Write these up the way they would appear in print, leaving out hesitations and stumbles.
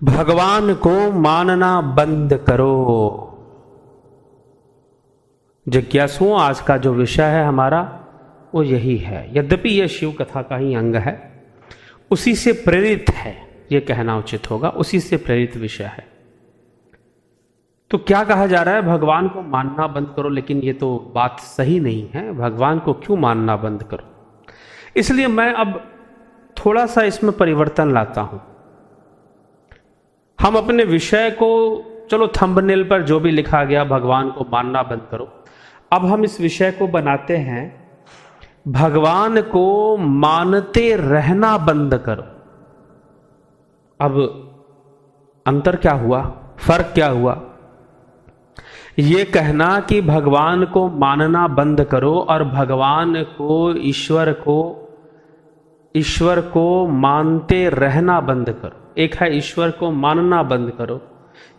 भगवान को मानना बंद करो। जिज्ञासुओं, आज का जो विषय है हमारा वो यही है। यद्यपि यह शिव कथा का ही अंग है, उसी से प्रेरित है, यह कहना उचित होगा, उसी से प्रेरित विषय है। तो क्या कहा जा रहा है? भगवान को मानना बंद करो। लेकिन ये तो बात सही नहीं है। भगवान को क्यों मानना बंद करो? इसलिए मैं अब थोड़ा सा इसमें परिवर्तन लाता हूं। हम अपने विषय को, चलो थंबनेल पर जो भी लिखा गया भगवान को मानना बंद करो, अब हम इस विषय को बनाते हैं भगवान को मानते रहना बंद करो। अब अंतर क्या हुआ, फर्क क्या हुआ? ये कहना कि भगवान को मानना बंद करो और भगवान को, ईश्वर को मानते रहना बंद करो। एक है ईश्वर को मानना बंद करो।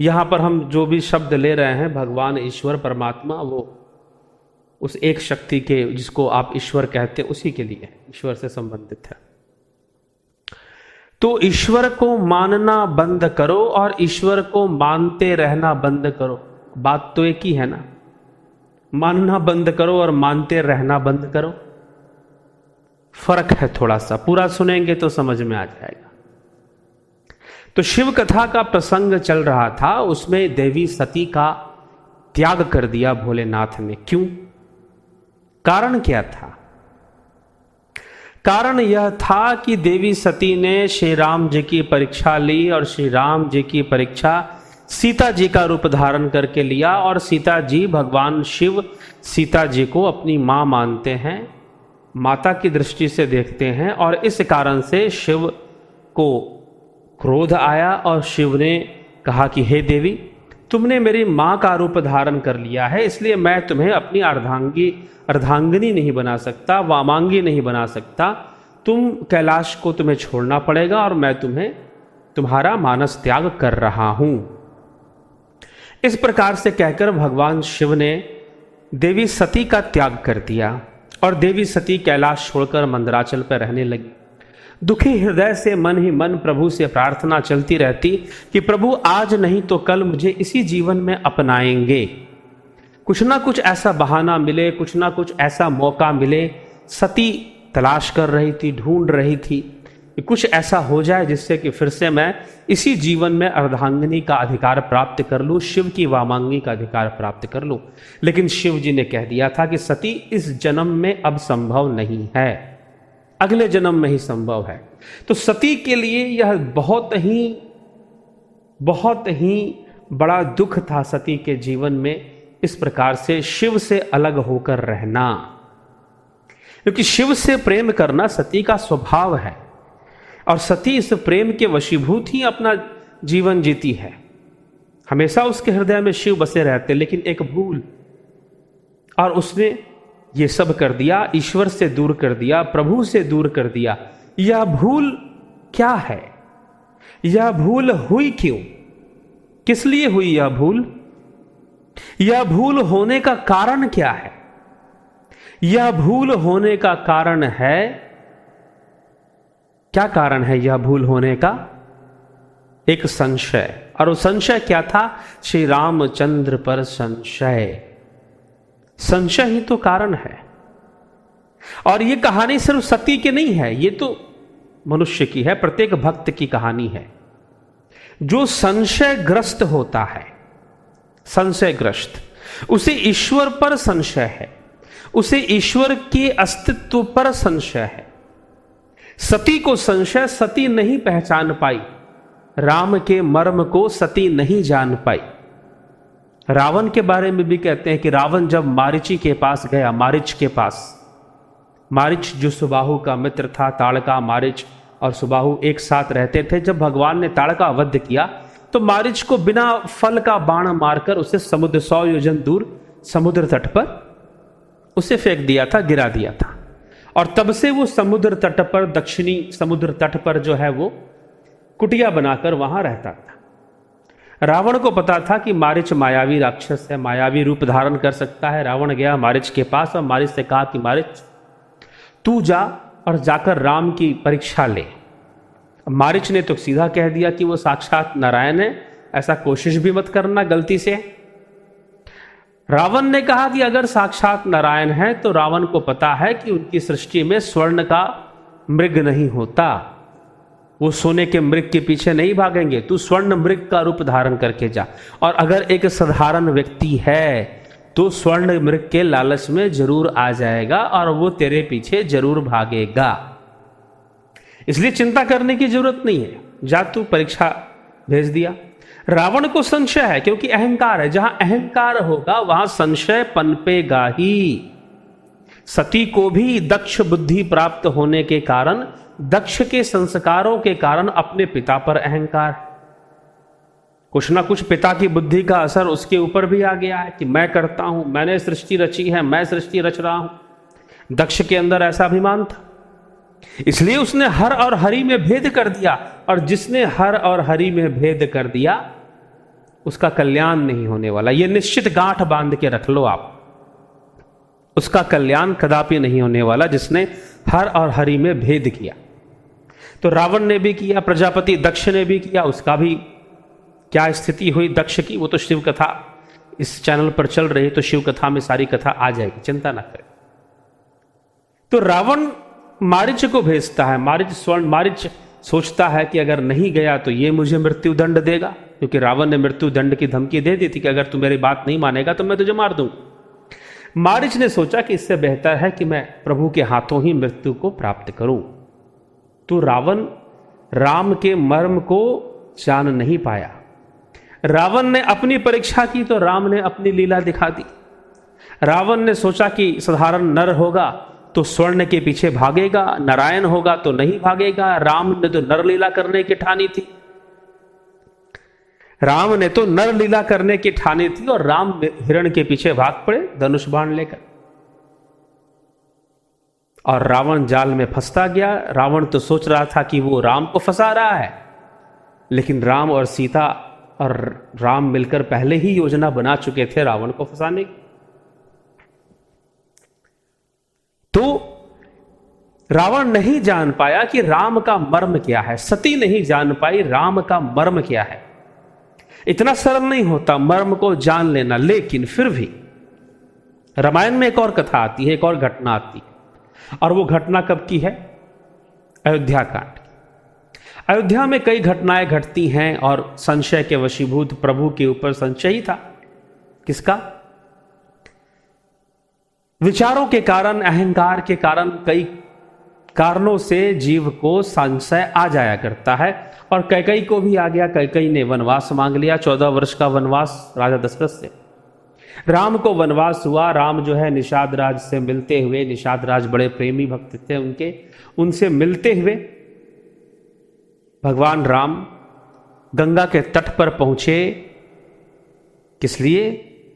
यहां पर हम जो भी शब्द ले रहे हैं, भगवान, ईश्वर, परमात्मा, वो उस एक शक्ति के, जिसको आप ईश्वर कहते हैं, उसी के लिए, ईश्वर से संबंधित है। तो ईश्वर को मानना बंद करो और ईश्वर को मानते रहना बंद करो। बात तो एक ही है ना। मानना बंद करो और मानते रहना बंद करो, फर्क है थोड़ा सा। पूरा सुनेंगे तो समझ में आ जाएगा। तो शिव कथा का प्रसंग चल रहा था, उसमें देवी सती का त्याग कर दिया भोलेनाथ ने। क्यों? कारण क्या था? कारण यह था कि देवी सती ने श्री राम जी की परीक्षा ली और श्री राम जी की परीक्षा सीता जी का रूप धारण करके लिया। और सीता जी, भगवान शिव सीता जी को अपनी मां मानते हैं, माता की दृष्टि से देखते हैं। और इस कारण से शिव को क्रोध आया और शिव ने कहा कि हे देवी, तुमने मेरी मां का रूप धारण कर लिया है, इसलिए मैं तुम्हें अपनी अर्धांगिनी नहीं बना सकता, वामांगी नहीं बना सकता। तुम कैलाश को तुम्हें छोड़ना पड़ेगा और मैं तुम्हारा मानस त्याग कर रहा हूं। इस प्रकार से कहकर भगवान शिव ने देवी सती का त्याग कर दिया और देवी सती कैलाश छोड़कर मंदराचल पर रहने लगी। दुखी हृदय से मन ही मन प्रभु से प्रार्थना चलती रहती कि प्रभु आज नहीं तो कल मुझे इसी जीवन में अपनाएंगे, कुछ ना कुछ ऐसा बहाना मिले, कुछ ना कुछ ऐसा मौका मिले। सती तलाश कर रही थी, ढूंढ रही थी कि कुछ ऐसा हो जाए जिससे कि फिर से मैं इसी जीवन में अर्धांगिनी का अधिकार प्राप्त कर लूं, शिव की वामांगी का अधिकार प्राप्त कर लूं। लेकिन शिव जी ने कह दिया था कि सती, इस जन्म में अब संभव नहीं है, अगले जन्म में ही संभव है। तो सती के लिए यह बहुत ही बड़ा दुख था सती के जीवन में, इस प्रकार से शिव से अलग होकर रहना। क्योंकि शिव से प्रेम करना सती का स्वभाव है और सती इस प्रेम के वशीभूत ही अपना जीवन जीती है। हमेशा उसके हृदय में शिव बसे रहते, लेकिन एक भूल, और उसने ये सब कर दिया, ईश्वर से दूर कर दिया, प्रभु से दूर कर दिया। यह भूल क्या है? यह भूल हुई क्यों? किस लिए हुई यह भूल? यह भूल होने का कारण क्या है? यह भूल होने का कारण है, क्या कारण है यह भूल होने का? एक संशय। और वो संशय क्या था? श्री रामचंद्र पर संशय। संशय ही तो कारण है। और ये कहानी सिर्फ सती की नहीं है, ये तो मनुष्य की है, प्रत्येक भक्त की कहानी है। जो संशयग्रस्त होता है, संशयग्रस्त, उसे ईश्वर पर संशय है, उसे ईश्वर के अस्तित्व पर संशय है। सती को संशय, सती नहीं पहचान पाई, राम के मर्म को सती नहीं जान पाई। रावण के बारे में भी कहते हैं कि रावण जब मारीची के पास गया, मारीच के पास, मारीच जो सुबाहु का मित्र था, ताड़का, मारीच और सुबाहु एक साथ रहते थे। जब भगवान ने ताड़का वध किया तो मारीच को बिना फल का बाण मारकर उसे समुद्र 100 योजन दूर समुद्र तट पर उसे फेंक दिया था, गिरा दिया था। और तब से वो समुद्र तट पर, दक्षिणी समुद्र तट पर जो है वो कुटिया बनाकर वहां रहता था। रावण को पता था कि मारीच मायावी राक्षस है, मायावी रूप धारण कर सकता है। रावण गया मारीच के पास और मारीच से कहा कि मारीच, तू जा और जाकर राम की परीक्षा ले। मारीच ने तो सीधा कह दिया कि वो साक्षात नारायण है, ऐसा कोशिश भी मत करना गलती से। रावण ने कहा कि अगर साक्षात नारायण है तो रावण को पता है कि उनकी सृष्टि में स्वर्ण का मृग नहीं होता, वो सोने के मृग के पीछे नहीं भागेंगे, तू स्वर्ण मृग का रूप धारण करके जा। और अगर एक साधारण व्यक्ति है तो स्वर्ण मृग के लालच में जरूर आ जाएगा और वो तेरे पीछे जरूर भागेगा, इसलिए चिंता करने की जरूरत नहीं है, जा तू परीक्षा भेज दिया। रावण को संशय है क्योंकि अहंकार है, जहां अहंकार होगा वहां संशय पनपेगा ही। सती को भी दक्ष बुद्धि प्राप्त होने के कारण, दक्ष के संस्कारों के कारण अपने पिता पर अहंकार, कुछ ना कुछ पिता की बुद्धि का असर उसके ऊपर भी आ गया है कि मैं करता हूं, मैंने सृष्टि रची है, मैं सृष्टि रच रहा हूं। दक्ष के अंदर ऐसा अभिमान था, इसलिए उसने हर और हरि में भेद कर दिया, और जिसने हर और हरि में भेद कर दिया उसका कल्याण नहीं होने वाला। यह निश्चित गांठ बांध के रख लो आप, उसका कल्याण कदापि नहीं होने वाला जिसने हर और हरि में भेद किया। तो रावण ने भी किया, प्रजापति दक्ष ने भी किया, उसका भी क्या स्थिति हुई दक्ष की, वो तो शिव कथा इस चैनल पर चल रही है, तो शिव कथा में सारी कथा आ जाएगी, चिंता ना करें। तो रावण मारीच को भेजता है, मारीच सोचता है कि अगर नहीं गया तो ये मुझे मृत्यु दंड देगा, क्योंकि रावण ने मृत्यु दंड की धमकी दे दी थी कि अगर तू मेरी बात नहीं मानेगा तो मैं तुझे मार दूंगा। मारीच ने सोचा कि इससे बेहतर है कि मैं प्रभु के हाथों ही मृत्यु को प्राप्त करूं। तो रावण राम के मर्म को जान नहीं पाया। रावण ने अपनी परीक्षा की तो राम ने अपनी लीला दिखा दी। रावण ने सोचा कि साधारण नर होगा तो स्वर्ण के पीछे भागेगा, नारायण होगा तो नहीं भागेगा। राम ने तो नर लीला करने की ठानी थी, राम ने तो नर लीला करने की ठानी थी, और राम हिरण के पीछे भाग पड़े धनुष बाण लेकर, और रावण जाल में फंसता गया। रावण तो सोच रहा था कि वो राम को फंसा रहा है, लेकिन राम और सीता और राम मिलकर पहले ही योजना बना चुके थे रावण को फंसाने की। तो रावण नहीं जान पाया कि राम का मर्म क्या है, सती नहीं जान पाई राम का मर्म क्या है। इतना सरल नहीं होता मर्म को जान लेना, लेकिन फिर भी रामायण में एक और कथा आती है, एक और घटना आती है, और वो घटना कब की है? अयोध्या कांड। अयोध्या में कई घटनाएं घटती हैं और संशय के वशीभूत प्रभु के ऊपर संशय ही था। किसका? विचारों के कारण, अहंकार के कारण, कई कारणों से जीव को संशय आ जाया करता है, और कैकई को भी आ गया। कैकई ने वनवास मांग लिया, 14 वर्ष का वनवास राजा दशरथ से। राम को वनवास हुआ, राम जो है निषाद राज से मिलते हुए, निषाद राज बड़े प्रेमी भक्त थे उनके, उनसे मिलते हुए भगवान राम गंगा के तट पर पहुंचे। किस लिए?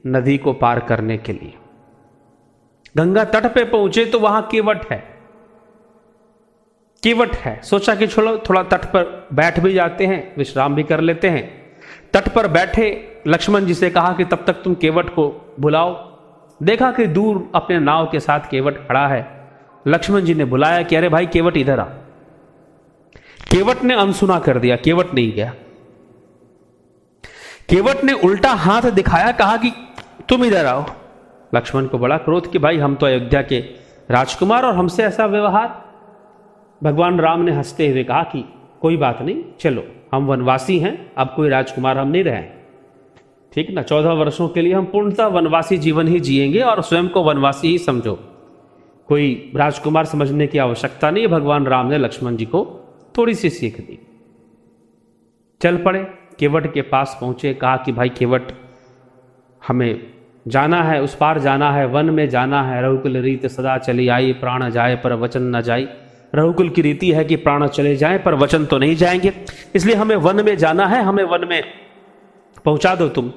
नदी को पार करने के लिए। गंगा तट पे पहुंचे तो वहां केवट है, केवट है। सोचा कि चलो थोड़ा तट पर बैठ भी जाते हैं, विश्राम भी कर लेते हैं। तट पर बैठे, लक्ष्मण जी से कहा कि तब तक तुम केवट को बुलाओ। देखा कि दूर अपने नाव के साथ केवट खड़ा है। लक्ष्मण जी ने बुलाया कि अरे भाई केवट इधर आ। केवट ने अनसुना कर दिया, केवट नहीं गया। केवट ने उल्टा हाथ दिखाया, कहा कि तुम इधर आओ। लक्ष्मण को बड़ा क्रोध कि भाई हम तो अयोध्या के राजकुमार और हमसे ऐसा व्यवहार। भगवान राम ने हंसते हुए कहा कि कोई बात नहीं, चलो हम वनवासी हैं, अब कोई राजकुमार हम नहीं रहे, ठीक ना। 14 वर्षों के लिए हम पूर्णतः वनवासी जीवन ही जिएंगे और स्वयं को वनवासी ही समझो, कोई राजकुमार समझने की आवश्यकता नहीं। भगवान राम ने लक्ष्मण जी को थोड़ी सी सीख दी। चल पड़े, केवट के पास पहुंचे, कहा कि भाई केवट हमें जाना है, उस पार जाना है, वन में जाना है। रघुकुल रीत सदा चली आई, प्राण जाए पर वचन न जाई। रघुकुल की रीति है कि प्राण चले जाएं पर वचन तो नहीं जाएंगे, इसलिए हमें वन में जाना है, हमें वन में पहुंचा दो, तुम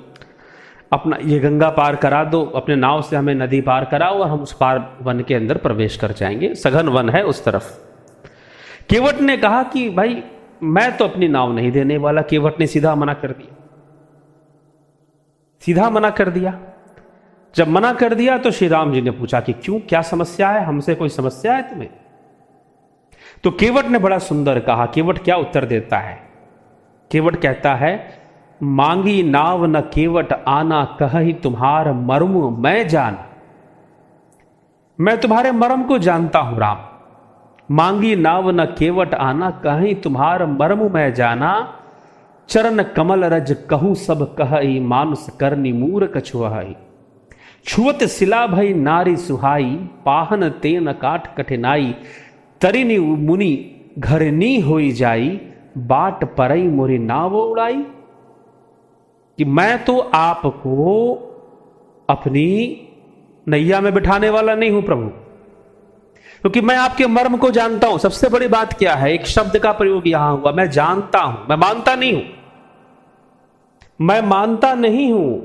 अपना ये गंगा पार करा दो, अपने नाव से हमें नदी पार कराओ और हम उस पार वन के अंदर प्रवेश कर जाएंगे, सघन वन है उस तरफ। केवट ने कहा कि भाई मैं तो अपनी नाव नहीं देने वाला। केवट ने सीधा मना कर दिया, सीधा मना कर दिया। जब मना कर दिया तो श्री राम जी ने पूछा कि क्यों, क्या समस्या है, हमसे कोई समस्या है तुम्हें? तो केवट ने बड़ा सुंदर कहा। केवट क्या उत्तर देता है? केवट कहता है, मांगी नाव न केवट आना, कहि तुम्हार मर्म मैं जान। मैं तुम्हारे मर्म को जानता हूं राम। मांगी नाव न केवट आना, कहीं तुम्हार मर्म मैं जाना। चरण कमल रज कहूं सब कहई, मानुष करनी मूर कछुआई। छुअत सिला भई नारी सुहाई, पाहन तेन काट कठिनाई। तरिनी मुनि घरनी होई जाई, बाट परई मोरी नाव उड़ाई। कि मैं तो आपको अपनी नैया में बिठाने वाला नहीं हूं प्रभु, क्योंकि मैं आपके मर्म को जानता हूं। सबसे बड़ी बात क्या है? एक शब्द का प्रयोग यहां हुआ, मैं जानता हूं, मैं मानता नहीं हूं। मैं मानता नहीं हूं,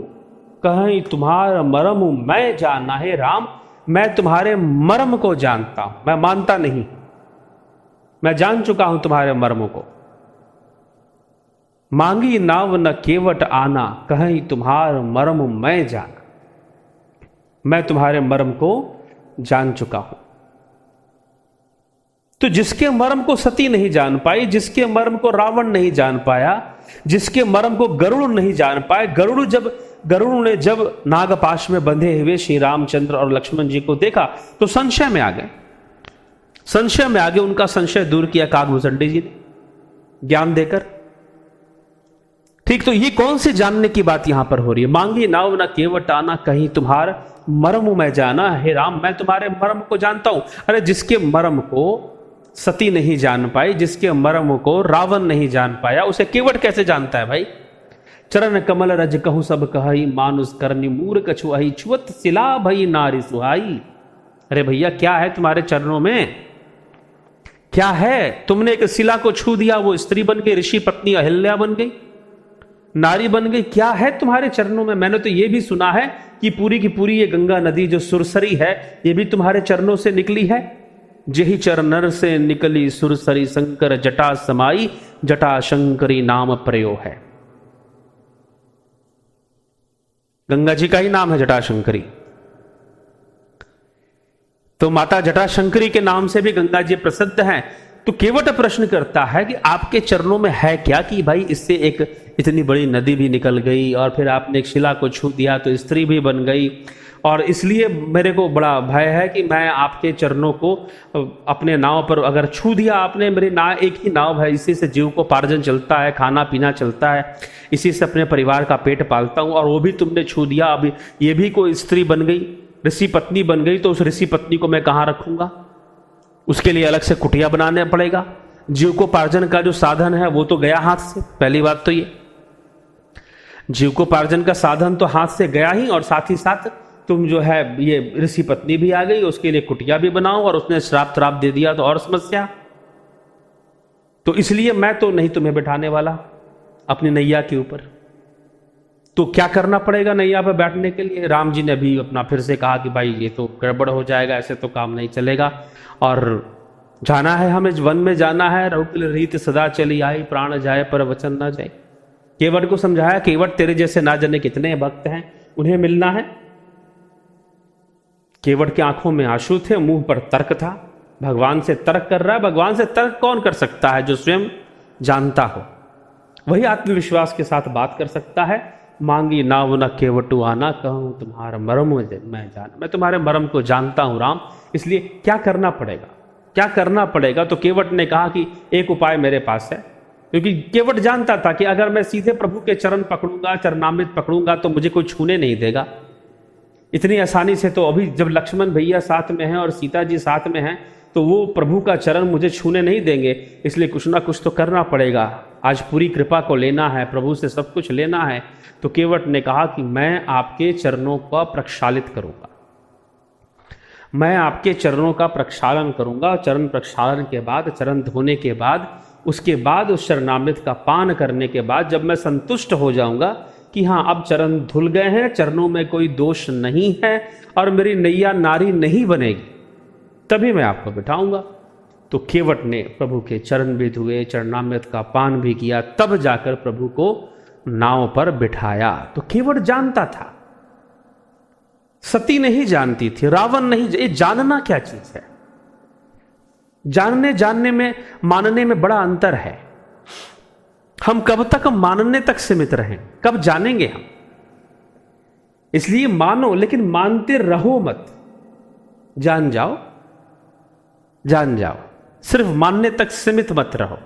कहीं तुम्हारा मर्म मैं जानना है राम। मैं तुम्हारे मर्म को जानता हूं, मैं मानता नहीं। मैं जान चुका हूं तुम्हारे मर्म को। मांगी नाव न केवट आना, कहीं तुम्हार मर्म मैं जाना। मैं तुम्हारे मर्म को जान चुका हूं। तो जिसके मर्म को सती नहीं जान पाई, जिसके मर्म को रावण नहीं जान पाया, जिसके मर्म को गरुड़ नहीं जान पाए, गरुड़ ने जब नागपाश में बंधे हुए श्री रामचंद्र और लक्ष्मण जी को देखा तो संशय में आ गए। संशय में आगे उनका संशय दूर किया काकभूषणी जी ने ज्ञान देकर। ठीक, तो ये कौन सी जानने की बात यहां पर हो रही है? मांगी नाव न केवट आना, कहीं तुम्हार मर्म मैं जाना। हे राम, मैं तुम्हारे मर्म को जानता हूं। अरे जिसके मर्म को सती नहीं जान पाई, जिसके मर्म को रावण नहीं जान पाया, उसे केवट कैसे जानता है भाई? चरण कमल रज कहूं सब कहई, मानुष करनी मूर कछुआई। छुअत सिला भई नारी सुहाई। अरे भैया, क्या है तुम्हारे चरणों में? क्या है? तुमने एक शिला को छू दिया, वो स्त्री बन गई, ऋषि पत्नी अहिल्या बन गई, नारी बन गई। क्या है तुम्हारे चरणों में? मैंने तो ये भी सुना है कि पूरी की पूरी ये गंगा नदी जो सुरसरी है, ये भी तुम्हारे चरणों से निकली है। जेहि चरणर से निकली सुरसरी, शंकर जटा समाई, जटा शंकरी नाम प्रयो है। गंगा जी का ही नाम है जटाशंकरी। तो माता जटाशंकरी के नाम से भी गंगा जी प्रसिद्ध हैं। तो केवट प्रश्न करता है कि आपके चरणों में है क्या कि भाई इससे एक इतनी बड़ी नदी भी निकल गई, और फिर आपने एक शिला को छू दिया तो स्त्री भी बन गई, और इसलिए मेरे को बड़ा भय है कि मैं आपके चरणों को अपने नाव पर अगर छू दिया आपने। मेरी नाव एक ही नाव है, इसी से जीव को पार्जन चलता है, खाना पीना चलता है, इसी से अपने परिवार का पेट पालता हूँ, और वो भी तुमने छू दिया। अब ये भी कोई स्त्री बन गई, ऋषि पत्नी बन गई, तो उस ऋषि पत्नी को मैं कहाँ रखूंगा? उसके लिए अलग से कुटिया बनाने पड़ेगा। जीव को पार्जन का जो साधन है वो तो गया हाथ से। पहली बात तो ये, जीव को पार्जन का साधन तो हाथ से गया ही, और साथ ही साथ तुम जो है ये ऋषि पत्नी भी आ गई, उसके लिए कुटिया भी बनाओ, और उसने श्राप त्राप दे दिया तो और समस्या। तो इसलिए मैं तो नहीं तुम्हें बैठाने वाला अपनी नैया के ऊपर। तो क्या करना पड़ेगा नैया पर बैठने के लिए? राम जी ने भी अपना फिर से कहा कि भाई ये तो गड़बड़ हो जाएगा, ऐसे तो काम नहीं चलेगा, और जाना है हमें, वन में जाना है। रघुकुल रीत सदा चली आई, प्राण जाए पर वचन ना जाए। केवट को समझाया, केवट तेरे जैसे ना जाने कितने भक्त हैं, उन्हें मिलना है। केवट की आंखों में आंसू थे, मुंह पर तर्क था। भगवान से तर्क कर रहा है। भगवान से तर्क कौन कर सकता है? जो स्वयं जानता हो, वही आत्मविश्वास के साथ बात कर सकता है। मांगी नाव न केवटु आना, कहूं तुम्हारा मर्म मैं जान। मैं तुम्हारे मर्म को जानता हूं राम, इसलिए क्या करना पड़ेगा? क्या करना पड़ेगा? तो केवट ने कहा कि एक उपाय मेरे पास है, क्योंकि केवट जानता था कि अगर मैं सीधे प्रभु के चरण पकड़ूंगा, चरणामृत पकड़ूंगा, तो मुझे कोई छूने नहीं देगा इतनी आसानी से। तो अभी जब लक्ष्मण भैया साथ में हैं और सीता जी साथ में हैं, तो वो प्रभु का चरण मुझे छूने नहीं देंगे, इसलिए कुछ ना कुछ तो करना पड़ेगा। आज पूरी कृपा को लेना है, प्रभु से सब कुछ लेना है। तो केवट ने कहा कि मैं आपके चरणों का प्रक्षालित करूंगा, मैं आपके चरणों का प्रक्षालन करूंगा। चरण प्रक्षालन के बाद, चरण धोने के बाद, उसके बाद उस चरणामृत का पान करने के बाद, जब मैं संतुष्ट हो जाऊंगा कि हाँ अब चरण धुल गए हैं, चरणों में कोई दोष नहीं है और मेरी नैया नारी नहीं बनेगी, तभी मैं आपको बिठाऊंगा। तो केवट ने प्रभु के चरण भी धुए, चरणामृत का पान भी किया, तब जाकर प्रभु को नाव पर बिठाया। तो केवट जानता था, सती नहीं जानती थी, रावण नहीं। ये जानना क्या चीज है? जानने में मानने में बड़ा अंतर है। हम कब तक मानने तक सीमित रहें, कब जानेंगे हम? इसलिए मानो, लेकिन मानते रहो मत। जान जाओ, जान जाओ, सिर्फ मानने तक सीमित मत रहो।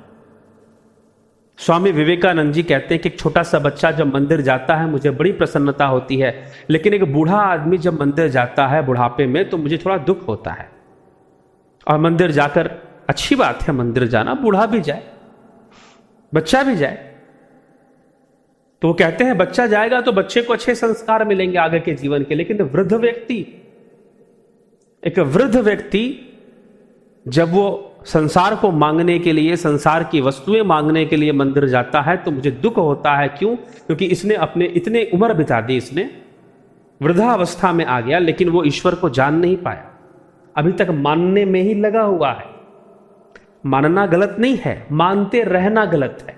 स्वामी विवेकानंद जी कहते हैं कि एक छोटा सा बच्चा जब मंदिर जाता है मुझे बड़ी प्रसन्नता होती है, लेकिन एक बूढ़ा आदमी जब मंदिर जाता है बुढ़ापे में तो मुझे थोड़ा दुख होता है। और मंदिर जाकर अच्छी बात है, मंदिर जाना, बूढ़ा भी जाए, बच्चा भी जाए। तो वो कहते हैं बच्चा जाएगा तो बच्चे को अच्छे संस्कार मिलेंगे आगे के जीवन के, लेकिन वृद्ध व्यक्ति, एक वृद्ध व्यक्ति जब वो संसार को मांगने के लिए, संसार की वस्तुएं मांगने के लिए मंदिर जाता है तो मुझे दुख होता है। क्यों? क्योंकि इसने अपने इतने उम्र बिता दी, इसने वृद्धावस्था में आ गया, लेकिन वो ईश्वर को जान नहीं पाया, अभी तक मानने में ही लगा हुआ है। मानना गलत नहीं है, मानते रहना गलत है,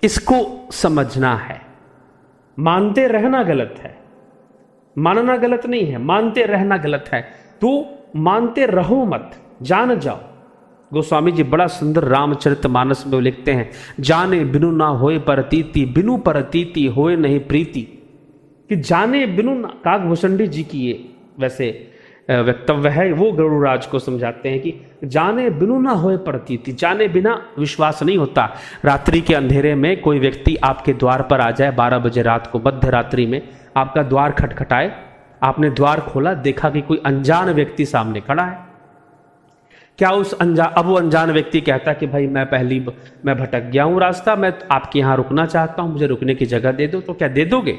इसको समझना है। मानते रहना गलत है, मानना गलत नहीं है, मानते रहना गलत है। तो मानते रहो मत, जान जाओ। गोस्वामी जी बड़ा सुंदर रामचरितमानस में लिखते हैं, जाने बिनु ना होए परतीति, बिनु परतीति होए नहीं प्रीति। कि जाने बिनु ना, काकभूषणी जी की ये वैसे वक्तव्य है, वो गरुड़राज को समझाते हैं कि जाने बिनु ना होए प्रतीति, जाने बिना विश्वास नहीं होता। रात्रि के अंधेरे में कोई व्यक्ति आपके द्वार पर आ जाए, 12 बजे रात को, मध्य रात्रि में आपका द्वार खटखटाए, आपने द्वार खोला, देखा कि कोई अनजान व्यक्ति सामने खड़ा है। क्या उस अब वो अनजान व्यक्ति कहता कि भाई मैं भटक गया हूं रास्ता, मैं आपके यहां रुकना चाहता हूं, मुझे रुकने की जगह दे दो, तो क्या दे दोगे?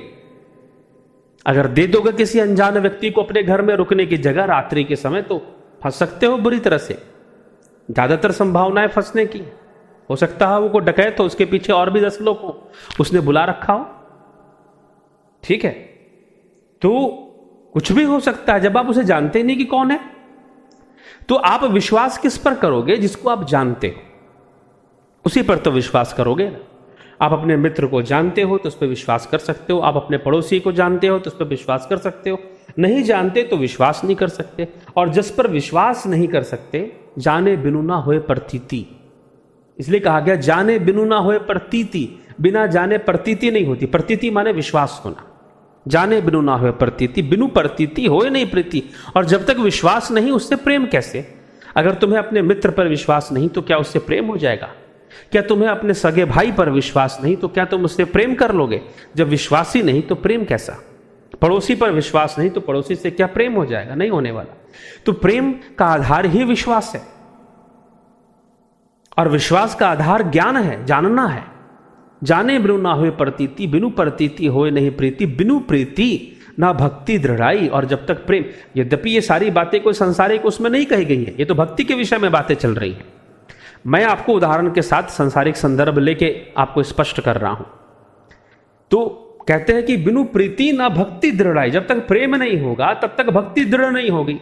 अगर दे दोगे किसी अनजान व्यक्ति को अपने घर में रुकने की जगह रात्रि के समय, तो फंस सकते हो बुरी तरह से। ज्यादातर संभावनाएं फंसने की। हो सकता है वो को डकैत हो, उसके पीछे और भी 10 लोग हो, उसने बुला रखा हो, ठीक है, तो कुछ भी हो सकता है जब आप उसे जानते नहीं कि कौन है। तो आप विश्वास किस पर करोगे? जिसको आप जानते हो उसी पर तो विश्वास करोगे ना। आप अपने मित्र को जानते हो तो उस पर विश्वास कर सकते हो, आप अपने पड़ोसी को जानते हो तो उस पर विश्वास कर सकते हो, नहीं जानते तो विश्वास नहीं कर सकते। और जिस पर विश्वास नहीं कर सकते, जाने बिनु ना होए प्रतीति, इसलिए कहा गया जाने बिनु ना होए प्रतीति, बिना जाने प्रतीति नहीं होती। प्रतीति माने विश्वास होना, जाने बिनु ना होए प्रतीति, बिनु प्रतीति होए नहीं प्रीति। और जब तक विश्वास नहीं उससे प्रेम कैसे? अगर तुम्हें अपने मित्र पर विश्वास नहीं तो क्या उससे प्रेम हो जाएगा? क्या तुम्हें अपने सगे भाई पर विश्वास नहीं तो क्या तुम उससे प्रेम कर लोगे? जब विश्वास ही नहीं तो प्रेम कैसा? पड़ोसी पर विश्वास नहीं तो पड़ोसी से क्या प्रेम हो जाएगा? नहीं होने वाला। तो प्रेम का आधार ही विश्वास है, और विश्वास का आधार ज्ञान है, जानना है। जाने बिनु ना होए प्रतीति, बिनु प्रतीति होए नहीं प्रीति, बिनु प्रीति ना भक्ति दृढ़ाई। और जब तक प्रेम, यद्यपि ये सारी बातें कोई सांसारिक उसमें नहीं कही गई है, ये तो भक्ति के विषय में बातें चल रही हैं। मैं आपको उदाहरण के साथ सांसारिक संदर्भ लेके आपको स्पष्ट कर रहा हूं। तो कहते हैं कि बिनु प्रीति ना भक्ति दृढ़ाई, जब तक प्रेम नहीं होगा तब तक भक्ति दृढ़ नहीं होगी,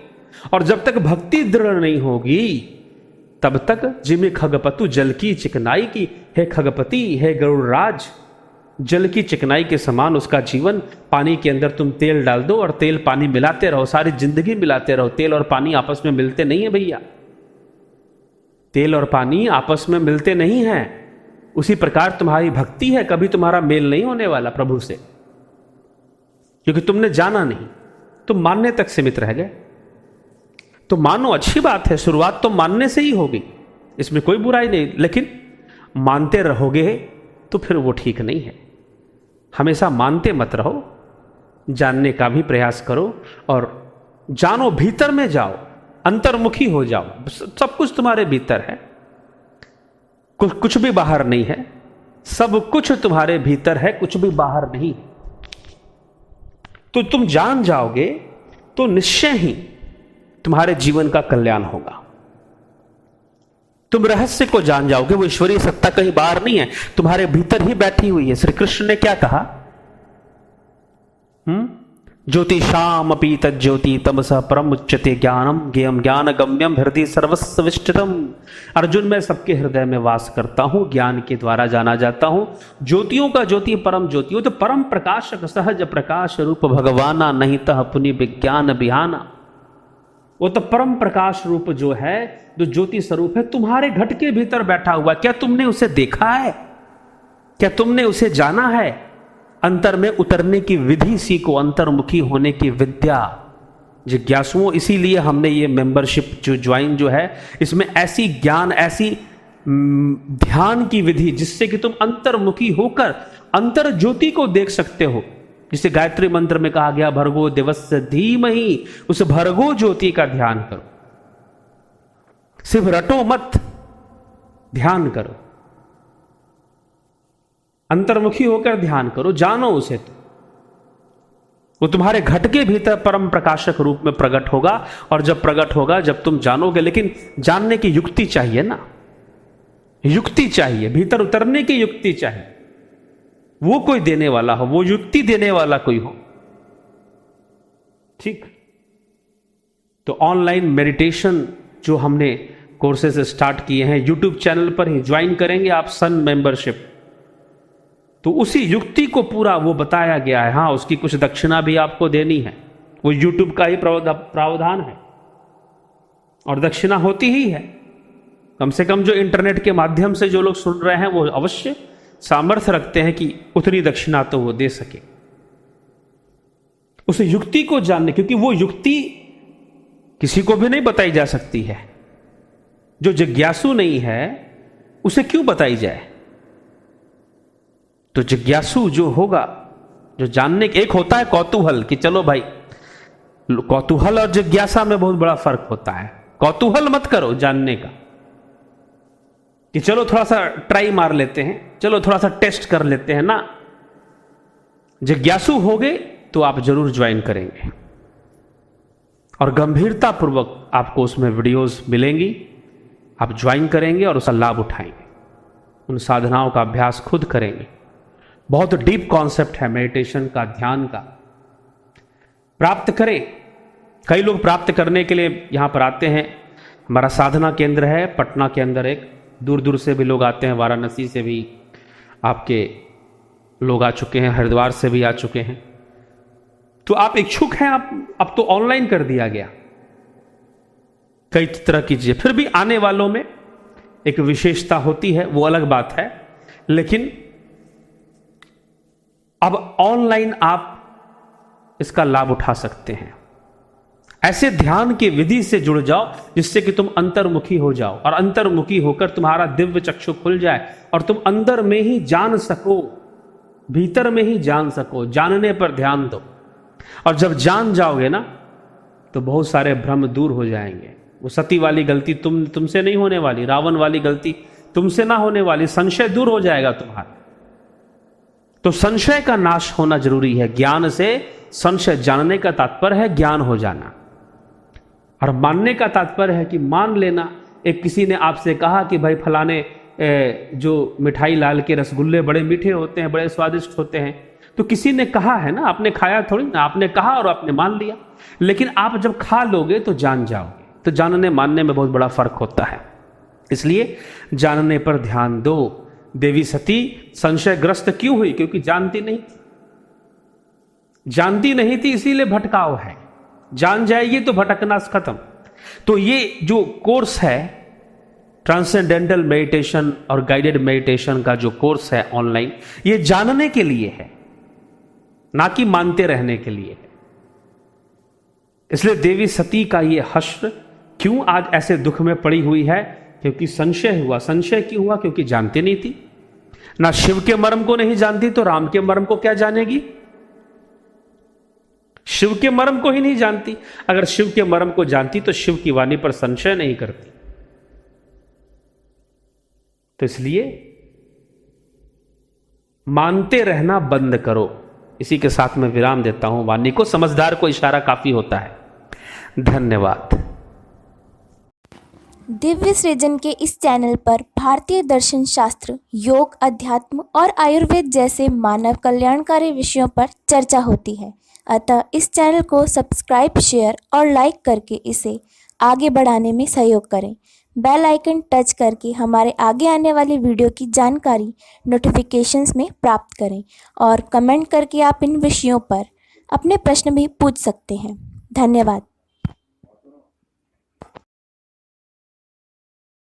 और जब तक भक्ति दृढ़ नहीं होगी तब तक जिमे खगपतु जल की चिकनाई की। हे खगपति, हे गरुड़राज, जल की चिकनाई के समान उसका जीवन। पानी के अंदर तुम तेल डाल दो और तेल पानी मिलाते रहो, सारी जिंदगी मिलाते रहो। तेल और पानी आपस में मिलते नहीं है भैया, तेल और पानी आपस में मिलते नहीं हैं। उसी प्रकार तुम्हारी भक्ति है, कभी तुम्हारा मेल नहीं होने वाला प्रभु से, क्योंकि तुमने जाना नहीं, तुम मानने तक सीमित रह गए। तो मानो, अच्छी बात है, शुरुआत तो मानने से ही होगी, इसमें कोई बुराई नहीं, लेकिन मानते रहोगे तो फिर वो ठीक नहीं है। हमेशा मानते मत रहो, जानने का भी प्रयास करो, और जानो, भीतर में जाओ, अंतर्मुखी हो जाओ। सब कुछ तुम्हारे भीतर है, कुछ भी बाहर नहीं है, सब कुछ तुम्हारे भीतर है, कुछ भी बाहर नहीं। तो तुम जान जाओगे तो निश्चय ही तुम्हारे जीवन का कल्याण होगा। तुम रहस्य को जान जाओगे, वो ईश्वरीय सत्ता कहीं बाहर नहीं है, तुम्हारे भीतर ही बैठी हुई है। श्री कृष्ण ने क्या कहा? ज्योतिषाम अपि तज्ज्योति तमसः परम उच्यते ज्ञानम ज्ञेयं ज्ञान गम्यम हृदय सर्वस्व विष्टितम। अर्जुन, मैं सबके हृदय में वास करता हूं, ज्ञान के द्वारा जाना जाता हूं। ज्योतियों का ज्योति परम ज्योति, तो परम प्रकाशक सहज प्रकाश रूप भगवाना, नहीं तह पुनि विज्ञान बिहाना। वो तो परम प्रकाश रूप जो है, जो ज्योति स्वरूप है, तुम्हारे घट के भीतर बैठा हुआ। क्या तुमने उसे देखा है? क्या तुमने उसे जाना है? अंतर में उतरने की विधि सीखो, अंतर्मुखी होने की विद्या जिज्ञासुओं। इसीलिए हमने ये मेंबरशिप जो ज्वाइन जो है, इसमें ऐसी ज्ञान, ऐसी ध्यान की विधि जिससे कि तुम अंतर्मुखी होकर अंतर ज्योति को देख सकते हो। जिसे गायत्री मंत्र में कहा गया, भर्गो देवस्य धीमहि, उस भर्गो ज्योति का ध्यान करो। सिर्फ रटो मत, ध्यान करो, अंतर्मुखी होकर ध्यान करो, जानो उसे। तो वो तुम्हारे घट के भीतर परम प्रकाशक रूप में प्रकट होगा। और जब प्रकट होगा, जब तुम जानोगे, लेकिन जानने की युक्ति चाहिए ना, युक्ति चाहिए, भीतर उतरने की युक्ति चाहिए। वो कोई देने वाला हो, वो युक्ति देने वाला कोई हो। ठीक। तो ऑनलाइन मेडिटेशन जो हमने कोर्सेज स्टार्ट किए हैं, यूट्यूब चैनल पर ही ज्वाइन करेंगे आप सन मेंबरशिप, तो उसी युक्ति को पूरा वो बताया गया है। हाँ, उसकी कुछ दक्षिणा भी आपको देनी है, वो यूट्यूब का ही प्रावधान है, और दक्षिणा होती ही है। कम से कम जो इंटरनेट के माध्यम से जो लोग सुन रहे हैं, वो अवश्य सामर्थ्य रखते हैं कि उतनी दक्षिणा तो वो दे सके उस युक्ति को जानने, क्योंकि वो युक्ति किसी को भी नहीं बताई जा सकती है। जो जिज्ञासु नहीं है उसे क्यों बताई जाए? तो जिज्ञासु जो होगा, जो जानने, एक होता है कौतूहल कि चलो भाई, कौतूहल और जिज्ञासा में बहुत बड़ा फर्क होता है। कौतूहल मत करो जानने का कि चलो थोड़ा सा ट्राई मार लेते हैं, चलो थोड़ा सा टेस्ट कर लेते हैं ना। जिज्ञासु हो गए तो आप जरूर ज्वाइन करेंगे, और गंभीरता पूर्वक आपको उसमें वीडियोस मिलेंगी। आप ज्वाइन करेंगे और उसका लाभ उठाएंगे, उन साधनाओं का अभ्यास खुद करेंगे। बहुत डीप कॉन्सेप्ट है मेडिटेशन का, ध्यान का। प्राप्त करें। कई लोग प्राप्त करने के लिए यहां पर आते हैं। हमारा साधना केंद्र है पटना के अंदर, एक दूर दूर से भी लोग आते हैं, वाराणसी से भी आपके लोग आ चुके हैं, हरिद्वार से भी आ चुके हैं। तो आप इच्छुक हैं, आप अब तो ऑनलाइन कर दिया गया, कई तरह की चीजें। फिर भी आने वालों में एक विशेषता होती है, वो अलग बात है। लेकिन अब ऑनलाइन आप इसका लाभ उठा सकते हैं। ऐसे ध्यान की विधि से जुड़ जाओ जिससे कि तुम अंतर्मुखी हो जाओ, और अंतर्मुखी होकर तुम्हारा दिव्य चक्षु खुल जाए और तुम अंदर में ही जान सको, भीतर में ही जान सको। जानने पर ध्यान दो, और जब जान जाओगे ना तो बहुत सारे भ्रम दूर हो जाएंगे। वो सती वाली गलती तुमसे नहीं होने वाली, रावण वाली गलती तुमसे ना होने वाली, संशय दूर हो जाएगा तुम्हारा। तो संशय का नाश होना जरूरी है। ज्ञान से संशय, जानने का तात्पर्य है ज्ञान हो जाना, और मानने का तात्पर्य है कि मान लेना। एक किसी ने आपसे कहा कि भाई फलाने जो मिठाई लाल के रसगुल्ले बड़े मीठे होते हैं, बड़े स्वादिष्ट होते हैं, तो किसी ने कहा है ना, आपने खाया थोड़ी ना, आपने कहा और आपने मान लिया। लेकिन आप जब खा लोगे तो जान जाओगे। तो जानने मानने में बहुत बड़ा फर्क होता है, इसलिए जानने पर ध्यान दो। देवी सती संशयग्रस्त क्यों हुई? क्योंकि जानती नहीं थी, जानती नहीं थी, इसीलिए भटकाव है। जान जाएगी तो भटकना खत्म। तो ये जो कोर्स है ट्रांसेंडेंटल मेडिटेशन और गाइडेड मेडिटेशन का जो कोर्स है ऑनलाइन, ये जानने के लिए है, ना कि मानते रहने के लिए है। इसलिए देवी सती का ये हश्र क्यों आज ऐसे दुख में पड़ी हुई है? क्योंकि संशय हुआ। संशय क्यों हुआ? क्योंकि जानती नहीं थी। ना शिव के मर्म को नहीं जानती तो राम के मर्म को क्या जानेगी? शिव के मर्म को ही नहीं जानती। अगर शिव के मर्म को जानती तो शिव की वाणी पर संशय नहीं करती। तो इसलिए मानते रहना बंद करो। इसी के साथ मैं विराम देता हूं। वाणी को, समझदार को इशारा काफी होता है। धन्यवाद। दिव्य सृजन के इस चैनल पर भारतीय दर्शन शास्त्र, योग, अध्यात्म और आयुर्वेद जैसे मानव कल्याणकारी विषयों पर चर्चा होती है। अतः इस चैनल को सब्सक्राइब, शेयर और लाइक करके इसे आगे बढ़ाने में सहयोग करें। बेल आइकन टच करके हमारे आगे आने वाली वीडियो की जानकारी नोटिफिकेशंस में प्राप्त करें, और कमेंट करके आप इन विषयों पर अपने प्रश्न भी पूछ सकते हैं। धन्यवाद।